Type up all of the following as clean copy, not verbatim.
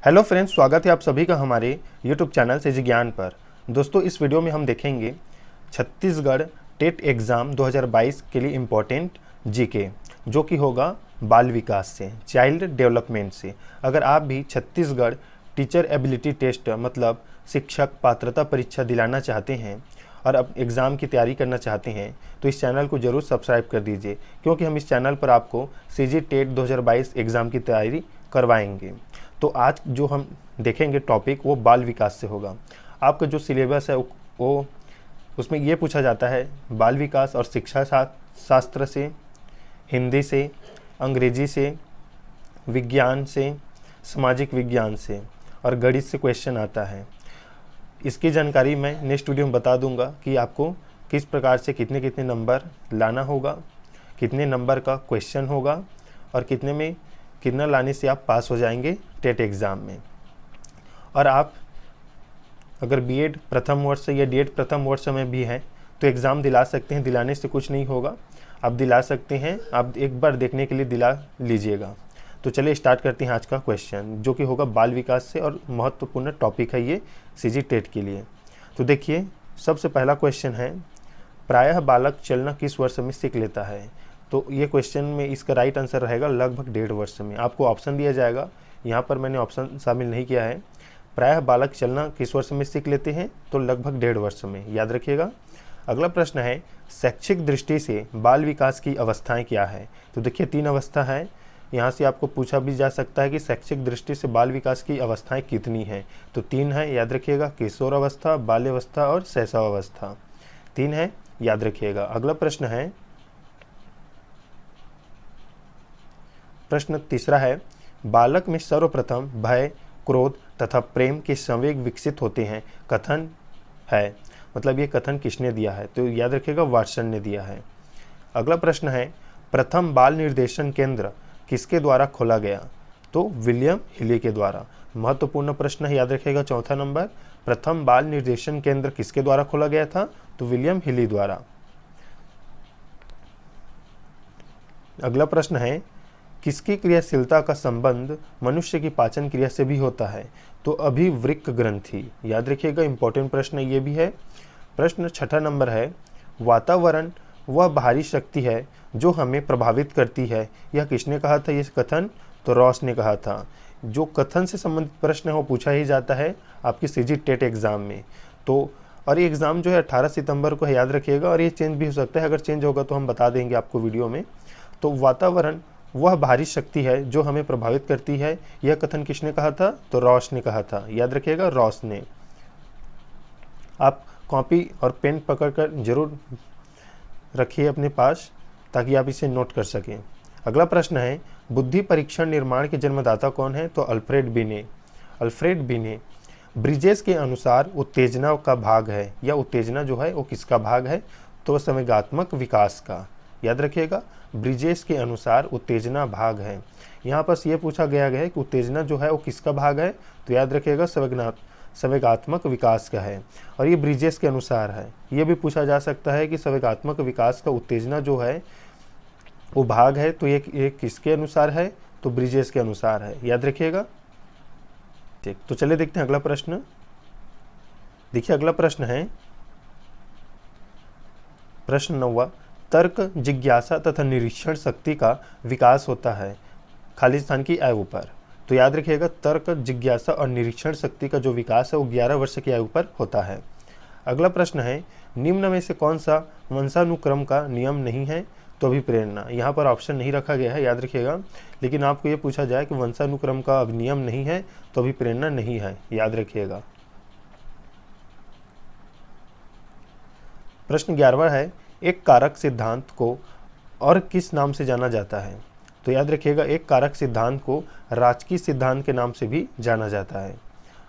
Hello friends, स्वागत है आप सभी का हमारे यूट्यूब चैनल से ज्ञान पर। दोस्तों, इस वीडियो में हम देखेंगे छत्तीसगढ़ टेट एग्ज़ाम 2022 के लिए इम्पोर्टेंट जीके, जो कि होगा बाल विकास से, चाइल्ड डेवलपमेंट से। अगर आप भी छत्तीसगढ़ टीचर एबिलिटी टेस्ट मतलब शिक्षक पात्रता परीक्षा दिलाना चाहते हैं और अब एग्ज़ाम की तैयारी करना चाहते हैं तो इस चैनल को ज़रूर सब्सक्राइब कर दीजिए, क्योंकि हम इस चैनल पर आपको सीजी टेट 2022 एग्ज़ाम की तैयारी करवाएंगे। तो आज जो हम देखेंगे टॉपिक वो बाल विकास से होगा। आपका जो सिलेबस है वो उसमें ये पूछा जाता है बाल विकास और शिक्षा शास्त्र से, हिंदी से, अंग्रेजी से, विज्ञान से, सामाजिक विज्ञान से और गणित से क्वेश्चन आता है। इसकी जानकारी मैं नेक्स्ट वीडियो में बता दूंगा कि आपको किस प्रकार से कितने कितने नंबर लाना होगा, कितने नंबर का क्वेश्चन होगा और कितने में कितना लाने से आप पास हो जाएंगे टेट एग्ज़ाम में। और आप अगर बीएड प्रथम वर्ष या डीएड प्रथम वर्ष में भी हैं तो एग्ज़ाम दिला सकते हैं। दिलाने से कुछ नहीं होगा, आप दिला सकते हैं। आप एक बार देखने के लिए दिला लीजिएगा। तो चलिए स्टार्ट करते हैं आज का क्वेश्चन, जो कि होगा बाल विकास से और महत्वपूर्ण टॉपिक है ये सीजी टेट के लिए। तो देखिए, सबसे पहला क्वेश्चन है, प्रायः बालक चलना किस वर्ष में सीख लेता है? तो ये क्वेश्चन में इसका राइट आंसर रहेगा लगभग 1.5 वर्ष में। आपको ऑप्शन दिया जाएगा, यहाँ पर मैंने ऑप्शन शामिल नहीं किया है। प्रायः बालक चलना किस वर्ष में सीख लेते हैं? तो लगभग 1.5 वर्ष में, याद रखिएगा। अगला प्रश्न है, शैक्षिक दृष्टि से बाल विकास की अवस्थाएं क्या है? तो देखिए 3 अवस्था है। यहाँ से आपको पूछा भी जा सकता है कि शैक्षिक दृष्टि से बाल विकास की अवस्थाएं कितनी हैं? तो 3 है, याद रखिएगा। किशोर अवस्था, बाल्यावस्था और शैशवावस्था, 3 है, याद रखिएगा। अगला प्रश्न है, प्रश्न तीसरा है, बालक में सर्वप्रथम भय, क्रोध तथा प्रेम के संवेग विकसित होते हैं, कथन है। मतलब ये कथन किसने दिया है? तो याद रखिएगा, वाटसन ने दिया है। अगला प्रश्न है, प्रथम बाल निर्देशन केंद्र किसके द्वारा खोला गया? तो विलियम हिली के द्वारा। महत्वपूर्ण प्रश्न है, याद रखिएगा। चौथा नंबर, प्रथम बाल निर्देशन केंद्र किसके द्वारा खोला गया था? तो विलियम हिली द्वारा। अगला प्रश्न है, किसकी क्रियाशीलता का संबंध मनुष्य की पाचन क्रिया से भी होता है? तो अभिवृक्क ग्रंथि, याद रखिएगा। इंपॉर्टेंट प्रश्न ये भी है। प्रश्न छठा नंबर है, वातावरण वह बाहरी शक्ति है जो हमें प्रभावित करती है, यह किसने कहा था ये कथन? तो रॉस ने कहा था। जो कथन से संबंधित प्रश्न है वो पूछा ही जाता है आपकी सीजी टेट एग्ज़ाम में। तो और ये एग्ज़ाम जो है 18 सितंबर को है, याद रखिएगा। और ये चेंज भी हो सकता है, अगर चेंज होगा तो हम बता देंगे आपको वीडियो में। तो वातावरण वह बाहरी शक्ति है जो हमें प्रभावित करती है, यह कथन किसने कहा था? तो रॉस ने कहा था, याद रखिएगा, रॉस ने। आप कॉपी और पेन पकड़कर जरूर रखिए अपने पास ताकि आप इसे नोट कर सकें। अगला प्रश्न है, बुद्धि परीक्षण निर्माण के जन्मदाता कौन है? तो अल्फ्रेड बिने। अल्फ्रेड बिने। ब्रिजेस के अनुसार उत्तेजना का भाग है, या उत्तेजना जो है वो किसका भाग है? तो संवेगात्मक विकास का, याद रखिएगा। ब्रिजेस के अनुसार उत्तेजना भाग है। यहाँ पर ये पूछा गया है कि उत्तेजना जो है वो किसका भाग है? तो याद रखिएगा, संवेगात्मक विकास का है। और ये ब्रिजेस के अनुसार है। ये भी पूछा जा सकता है कि संवेगात्मक विकास का उत्तेजना जो है वो भाग है, तो ये किसके अनुसार है? तो ब्रिजेस के अनुसार है, याद रखिएगा। ठीक, तो चलिए देखते हैं अगला प्रश्न। देखिए अगला प्रश्न है, प्रश्न 9वां, तर्क, जिज्ञासा तथा निरीक्षण शक्ति का विकास होता है खाली स्थान की आयु पर। तो याद रखिएगा, तर्क, जिज्ञासा और निरीक्षण शक्ति का जो विकास है वो 11 वर्ष की आयु पर होता है। अगला प्रश्न है, निम्न में से कौन सा वंशानुक्रम का नियम नहीं है? तो अभिप्रेरणा। यहाँ पर ऑप्शन नहीं रखा गया है, याद रखिएगा। लेकिन आपको ये पूछा जाए कि वंशानुक्रम का नियम नहीं है तो अभिप्रेरणा नहीं है, याद रखिएगा। प्रश्न 11वां है, एक कारक सिद्धांत को और किस नाम से जाना जाता है? तो याद रखिएगा, एक कारक सिद्धांत को राजकीय सिद्धांत के नाम से भी जाना जाता है।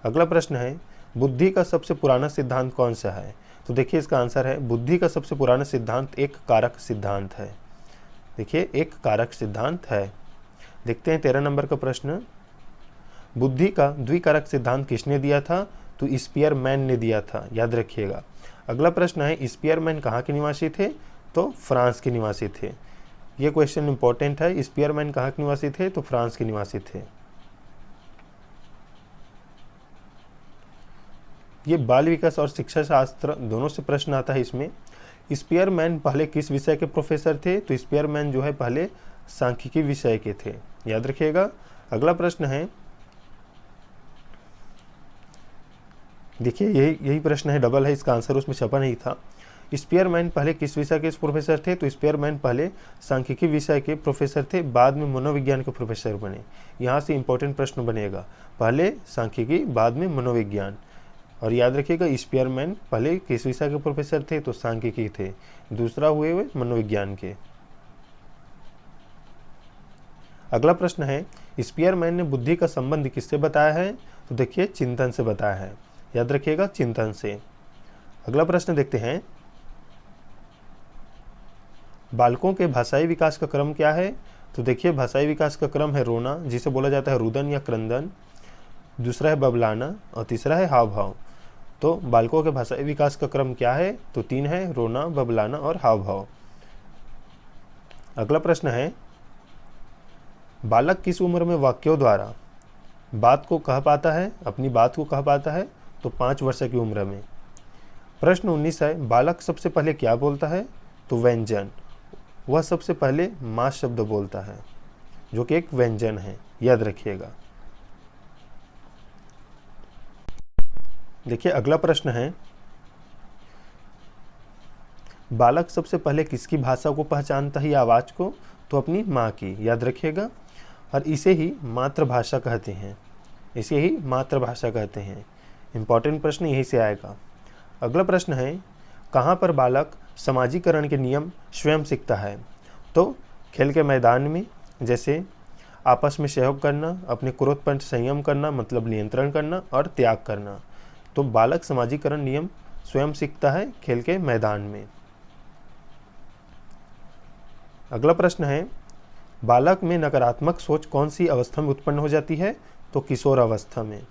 अगला प्रश्न है, बुद्धि का सबसे पुराना सिद्धांत कौन सा है? तो देखिए इसका आंसर है, बुद्धि का सबसे पुराना सिद्धांत एक कारक सिद्धांत है। देखिए एक कारक सिद्धांत है। देखते हैं 13 नंबर का प्रश्न, बुद्धि का द्विकारक सिद्धांत किसने दिया था? तो स्पीयरमैन ने दिया था, याद रखिएगा। अगला प्रश्न है, स्पीयरमैन कहाँ के निवासी थे? तो फ्रांस के निवासी थे। ये क्वेश्चन इंपॉर्टेंट है। स्पीयरमैन कहाँ के निवासी थे? तो फ्रांस के निवासी थे। ये बाल विकास और शिक्षा शास्त्र दोनों से प्रश्न आता है इसमें। स्पीयरमैन पहले किस विषय के प्रोफेसर थे? तो स्पीयरमैन जो है पहले सांख्यिकी विषय के थे, याद रखिएगा। अगला प्रश्न है, देखिए यही प्रश्न है, डबल है, इसका आंसर उसमें छपा नहीं था। स्पीयरमैन पहले किस विषय के प्रोफेसर थे? तो स्पीयरमैन पहले सांख्यिकी विषय के प्रोफेसर थे, बाद में मनोविज्ञान के प्रोफेसर बने। यहाँ से इंपॉर्टेंट प्रश्न बनेगा, पहले सांख्यिकी बाद में मनोविज्ञान। और याद रखिएगा स्पीयरमैन पहले किस विषय के प्रोफेसर थे? तो सांख्यिकी थे, दूसरा हुए मनोविज्ञान के। अगला प्रश्न है, स्पीयरमैन ने बुद्धि का संबंध किससे बताया है? तो देखिए चिंतन से बताया है, याद रखिएगा चिंतन से। अगला प्रश्न देखते हैं, बालकों के भाषाई विकास का क्रम क्या है? तो देखिए भाषाई विकास का क्रम है रोना, जिसे बोला जाता है रुदन या क्रंदन, दूसरा है बबलाना और तीसरा है हाव भाव। तो बालकों के भाषाई विकास का क्रम क्या है? तो 3 है, रोना, बबलाना और हाव भाव। अगला प्रश्न है, बालक किस उम्र में वाक्यों द्वारा बात को कह पाता है, अपनी बात को कह पाता है? तो 5 वर्ष की उम्र में। प्रश्न 19 है, बालक सबसे पहले क्या बोलता है? तो व्यंजन। वह सबसे पहले माँ शब्द बोलता है, जो कि एक व्यंजन है, याद रखिएगा। देखिए अगला प्रश्न है, बालक सबसे पहले किसकी भाषा को पहचानता है या आवाज को? तो अपनी माँ की, याद रखिएगा। और इसे ही मातृभाषा कहते हैं, इसे ही मातृभाषा कहते हैं। इंपॉर्टेंट प्रश्न यही से आएगा। अगला प्रश्न है, कहाँ पर बालक समाजीकरण के नियम स्वयं सीखता है? तो खेल के मैदान में, जैसे आपस में सहयोग करना, अपने क्रोध पर संयम करना मतलब नियंत्रण करना, और त्याग करना। तो बालक समाजीकरण नियम स्वयं सीखता है खेल के मैदान में। अगला प्रश्न है, बालक में नकारात्मक सोच कौन सी अवस्था में उत्पन्न हो जाती है? तो किशोर अवस्था में।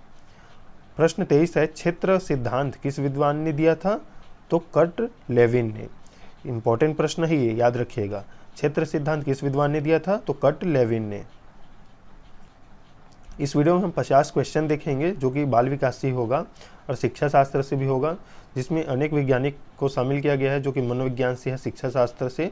प्रश्न 23 है, क्षेत्र सिद्धांत किस विद्वान ने दिया था? तो कर्ट लेविन ने। इंपॉर्टेंट प्रश्न है ये, याद रखिएगा। क्षेत्र सिद्धांत किस विद्वान ने दिया था? तो कर्ट लेविन ने। इस वीडियो में हम 50 क्वेश्चन देखेंगे, जो कि बाल विकास से होगा और शिक्षा शास्त्र से भी होगा, जिसमें अनेक वैज्ञानिक को शामिल किया गया है, जो कि मनोविज्ञान से है, शिक्षा शास्त्र से।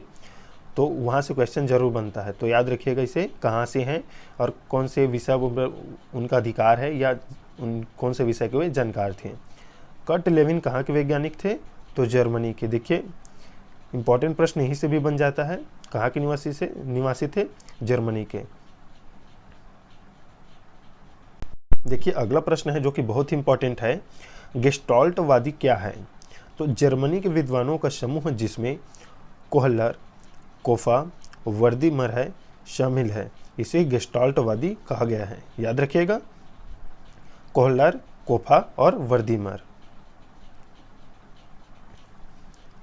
तो वहाँ से क्वेश्चन जरूर बनता है, तो याद रखिएगा इसे, कहाँ से हैं और कौन से विषय उनका अधिकार है या कौन से विषय के वे जानकार थे। कर्ट लेविन कहाँ के वैज्ञानिक थे? तो जर्मनी के। देखिए इंपॉर्टेंट प्रश्न यहीं से भी बन जाता है, कहाँ के निवासी थे? जर्मनी के। देखिए अगला प्रश्न है, जो कि बहुत ही इंपॉर्टेंट है, गेस्टाल्टवादी क्या है? तो जर्मनी के विद्वानों का समूह जिसमें कोहलर, कोफा, वर्दीमर है शामिल है, इसे गेस्टाल्टवादी कहा गया है, याद रखिएगा। कोहलर, कोफा और वर्दीमर।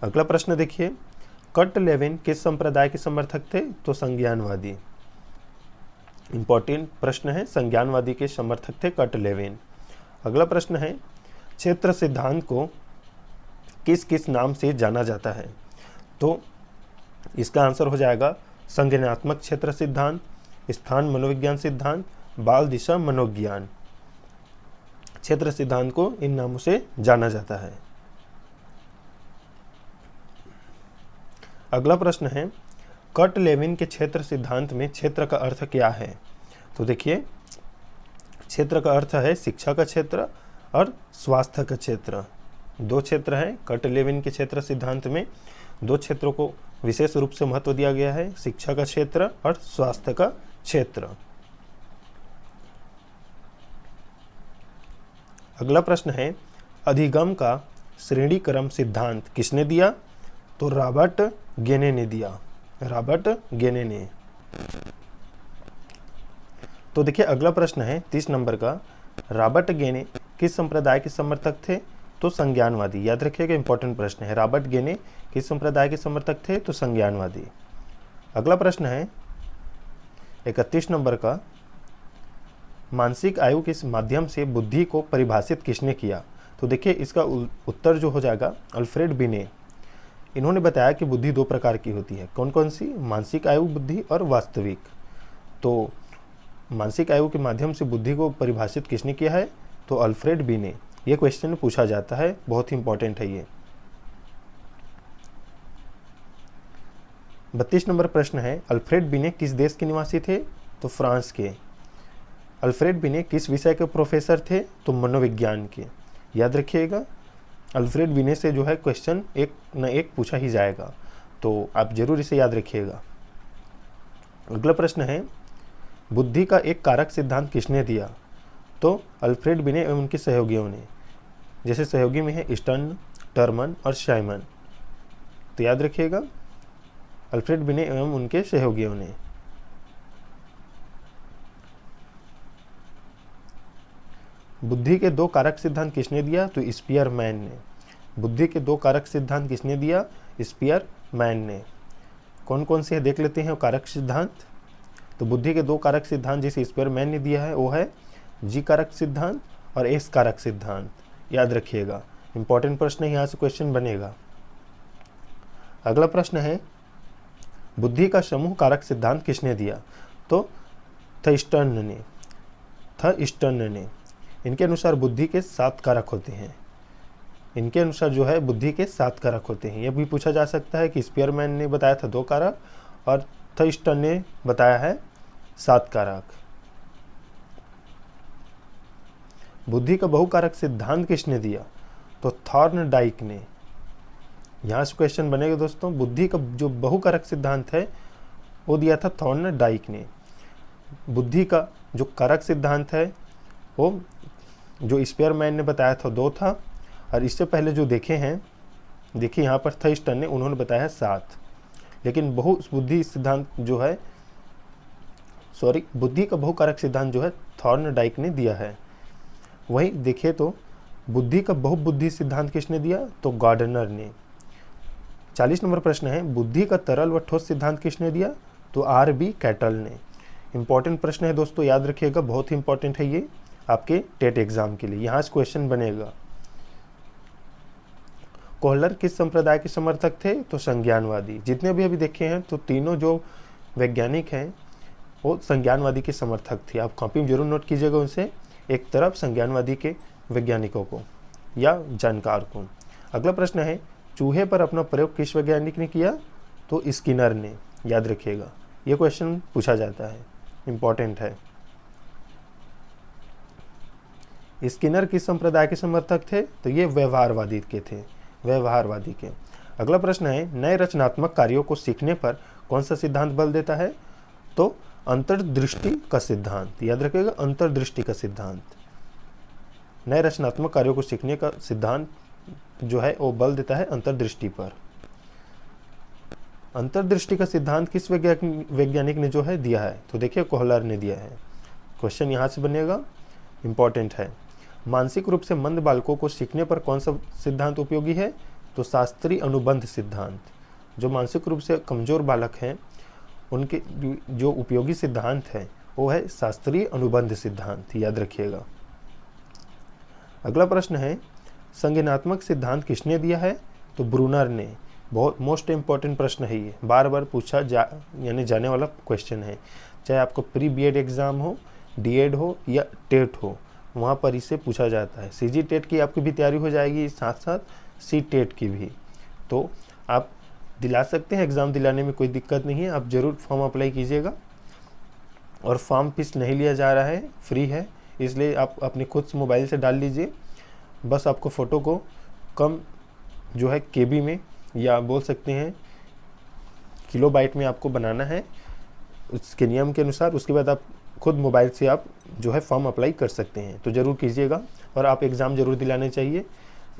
अगला प्रश्न देखिए, कर्ट लेविन किस संप्रदाय के समर्थक थे? तो संज्ञानवादी। इंपॉर्टेंट प्रश्न है, संज्ञानवादी के समर्थक थे कर्ट लेविन। अगला प्रश्न है, क्षेत्र सिद्धांत को किस किस नाम से जाना जाता है? तो इसका आंसर हो जाएगा संज्ञानात्मक क्षेत्र सिद्धांत, स्थान मनोविज्ञान सिद्धांत, बाल दिशा मनोविज्ञान। क्षेत्र सिद्धांत को इन नामों से जाना जाता है। अगला प्रश्न है, कर्ट लेविन के क्षेत्र सिद्धांत में क्षेत्र का अर्थ क्या है? तो देखिए क्षेत्र का अर्थ है शिक्षा का क्षेत्र और स्वास्थ्य का क्षेत्र। 2 क्षेत्र हैं कर्ट लेविन के क्षेत्र सिद्धांत में, 2 क्षेत्रों को विशेष रूप से महत्व दिया गया है, शिक्षा का क्षेत्र और स्वास्थ्य का क्षेत्र। अगला प्रश्न है, अधिगम का श्रेणी क्रम सिद्धांत किसने दिया? तो रॉबर्ट गेने ने दिया, रॉबर्ट गेने ने। तो देखिए अगला प्रश्न है 30 नंबर का, रॉबर्ट गेने किस संप्रदाय के समर्थक थे? तो संज्ञानवादी, याद रखिएगा इंपॉर्टेंट प्रश्न है। रॉबर्ट गेने किस संप्रदाय के समर्थक थे? तो संज्ञानवादी। अगला प्रश्न है 31 नंबर का, मानसिक आयु के माध्यम से बुद्धि को परिभाषित किसने किया? तो देखिए इसका उत्तर जो हो जाएगा अल्फ्रेड बिने। इन्होंने बताया कि बुद्धि 2 प्रकार की होती है। कौन कौन सी? मानसिक आयु बुद्धि और वास्तविक। तो मानसिक आयु के माध्यम से बुद्धि को परिभाषित किसने किया है? तो अल्फ्रेड बिने। ये क्वेश्चन पूछा जाता है, बहुत ही इंपॉर्टेंट है ये। 32 नंबर प्रश्न है, अल्फ्रेड बिने किस देश के निवासी थे? तो फ्रांस के। अल्फ्रेड बिने किस विषय के प्रोफेसर थे? तो मनोविज्ञान के। याद रखिएगा, अल्फ्रेड बिने से जो है क्वेश्चन एक न एक पूछा ही जाएगा, तो आप जरूर इसे याद रखिएगा। अगला प्रश्न है, बुद्धि का एक कारक सिद्धांत किसने दिया? तो अल्फ्रेड बिने एवं उनके सहयोगियों ने। जैसे सहयोगी में है स्टर्न, टर्मन और शाइमन, तो याद रखिएगा अल्फ्रेड बिने एवं उनके सहयोगियों ने। बुद्धि के दो कारक सिद्धांत किसने दिया? तो स्पीयरमैन ने। बुद्धि के दो कारक सिद्धांत किसने दिया? स्पीयरमैन ने। कौन कौन से देख लेते हैं कारक सिद्धांत। तो बुद्धि के दो कारक सिद्धांत जिसे स्पीयरमैन ने दिया है वो है जी कारक सिद्धांत और एस कारक सिद्धांत। याद रखिएगा, इंपॉर्टेंट प्रश्न है, यहाँ से क्वेश्चन बनेगा। अगला प्रश्न है, बुद्धि का समूह कारक सिद्धांत किसने दिया? तो थर्स्टन ने। इनके अनुसार बुद्धि के 7 कारक होते हैं। इनके अनुसार जो है बुद्धि के 7 कारक होते हैं। यह भी पूछा जा सकता है कि स्पीयरमैन ने बताया था 2 कारक और थर्स्टन ने बताया है 7 कारक। बुद्धि का बहुकारक सिद्धांत किसने दिया? तो थॉर्नडाइक ने। यहाँ से क्वेश्चन बनेगा दोस्तों, बुद्धि का जो बहुकारक सिद्धांत है वो दिया था थॉर्नडाइक ने। बुद्धि का जो कारक सिद्धांत है वो जो स्पीयरमैन ने बताया था 2 था, और इससे पहले जो देखे हैं, देखिए यहाँ पर थर्स्टन ने, उन्होंने बताया 7। लेकिन बुद्धि सिद्धांत जो है बुद्धि का बहुकारक सिद्धांत जो है थॉर्नडाइक ने दिया है। वहीं देखिए तो बुद्धि का बहुबुद्धि सिद्धांत किसने दिया? तो गार्डनर ने। 40 नंबर प्रश्न है, बुद्धि का तरल व ठोस सिद्धांत किसने दिया? तो आर.बी. कैटल ने। इंपॉर्टेंट प्रश्न है दोस्तों, याद रखिएगा, बहुत ही इंपॉर्टेंट है ये आपके टेट एग्जाम के लिए। यहाँ से क्वेश्चन बनेगा। कोहलर किस संप्रदाय के समर्थक थे? तो संज्ञानवादी। जितने भी अभी देखे हैं तो तीनों जो वैज्ञानिक हैं वो संज्ञानवादी के समर्थक थे। आप कॉपी में जरूर नोट कीजिएगा उनसे, एक तरफ संज्ञानवादी के वैज्ञानिकों को या जानकार को। अगला प्रश्न है, चूहे पर अपना प्रयोग किस वैज्ञानिक ने किया? तो स्किनर ने। याद रखिएगा, ये क्वेश्चन पूछा जाता है, इंपॉर्टेंट है। स्किनर किस संप्रदाय के समर्थक थे? तो ये व्यवहारवादी के थे, व्यवहारवादी के। अगला प्रश्न है, नए रचनात्मक कार्यों को सीखने पर कौन सा सिद्धांत बल देता है? तो अंतर्दृष्टि का सिद्धांत। याद रखिएगा, अंतर्दृष्टि का सिद्धांत। नए रचनात्मक कार्यों को सीखने का सिद्धांत जो है वो बल देता है अंतर्दृष्टि पर। अंतर्दृष्टि का सिद्धांत किस वैज्ञानिक ने जो है दिया है? तो देखिए कोहलर ने दिया है। क्वेश्चन यहाँ से बनेगा, इंपॉर्टेंट है। मानसिक रूप से मंद बालकों को सीखने पर कौन सा सिद्धांत उपयोगी है? तो शास्त्रीय अनुबंध सिद्धांत। जो मानसिक रूप से कमजोर बालक हैं उनके जो उपयोगी सिद्धांत है वो है शास्त्रीय अनुबंध सिद्धांत। याद रखिएगा। अगला प्रश्न है, संज्ञानात्मक सिद्धांत किसने दिया है? तो ब्रूनर ने। बहुत मोस्ट इंपॉर्टेंट प्रश्न है ये, बार बार पूछा यानी जाने वाला क्वेश्चन है। चाहे आपको प्री बीएड एग्जाम हो, डीएड हो या टेट हो, वहाँ पर इसे पूछा जाता है। सीजी टेट की आपकी भी तैयारी हो जाएगी, साथ साथ सी टेट की भी, तो आप दिला सकते हैं। एग्ज़ाम दिलाने में कोई दिक्कत नहीं है, आप ज़रूर फॉर्म अप्लाई कीजिएगा। और फॉर्म फीस नहीं लिया जा रहा है, फ्री है, इसलिए आप अपने खुद से मोबाइल से डाल लीजिए। बस आपको फ़ोटो को कम जो है केबी में या बोल सकते हैं किलोबाइट में आपको बनाना है उसके नियम के अनुसार। उसके बाद आप खुद मोबाइल से आप जो है फॉर्म अप्लाई कर सकते हैं, तो ज़रूर कीजिएगा। और आप एग्ज़ाम ज़रूर दिलाने चाहिए।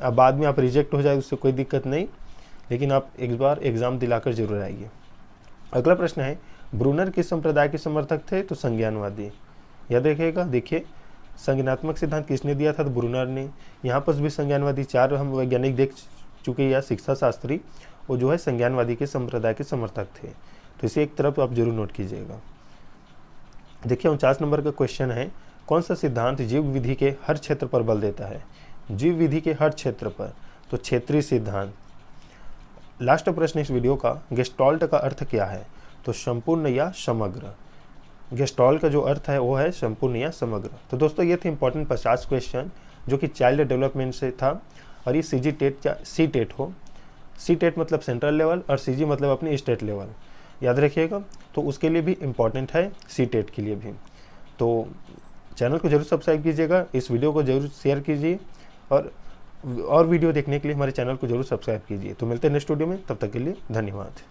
अब बाद में आप रिजेक्ट हो जाए उससे कोई दिक्कत नहीं, लेकिन आप एक बार एग्ज़ाम दिलाकर जरूर आइए। अगला प्रश्न है, ब्रूनर किस संप्रदाय के समर्थक थे? तो संज्ञानवादी। याद रखिएगा, देखिए संज्ञानात्मक सिद्धांत किसने दिया था? तो ब्रूनर ने। यहाँ पर भी संज्ञानवादी 4 हम वैज्ञानिक देख चुके या शिक्षा शास्त्री, वो जो है संज्ञानवादी के संप्रदाय के समर्थक थे, तो इसे एक तरफ आप जरूर नोट कीजिएगा। देखिए 49 नंबर का क्वेश्चन है, कौन सा सिद्धांत जीव विधि के हर क्षेत्र पर बल देता है? जीव विधि के हर क्षेत्र पर, तो क्षेत्रीय सिद्धांत। लास्ट प्रश्न इस वीडियो का, गेस्टाल्ट का अर्थ क्या है? तो संपूर्ण या समग्र। गेस्टाल्ट का जो अर्थ है वो है संपूर्ण या समग्र। तो दोस्तों ये थे इंपॉर्टेंट 50 क्वेश्चन जो कि चाइल्ड डेवलपमेंट से था। और ये सीजी टेट या सी टेट हो, सी टेट मतलब सेंट्रल लेवल और सीजी मतलब अपनी स्टेट लेवल, याद रखिएगा। तो उसके लिए भी इम्पॉर्टेंट है, सी टेट के लिए भी। तो चैनल को जरूर सब्सक्राइब कीजिएगा, इस वीडियो को जरूर शेयर कीजिए और वीडियो देखने के लिए हमारे चैनल को जरूर सब्सक्राइब कीजिए। तो मिलते हैं नेक्स्ट वीडियो में, तब तक के लिए धन्यवाद।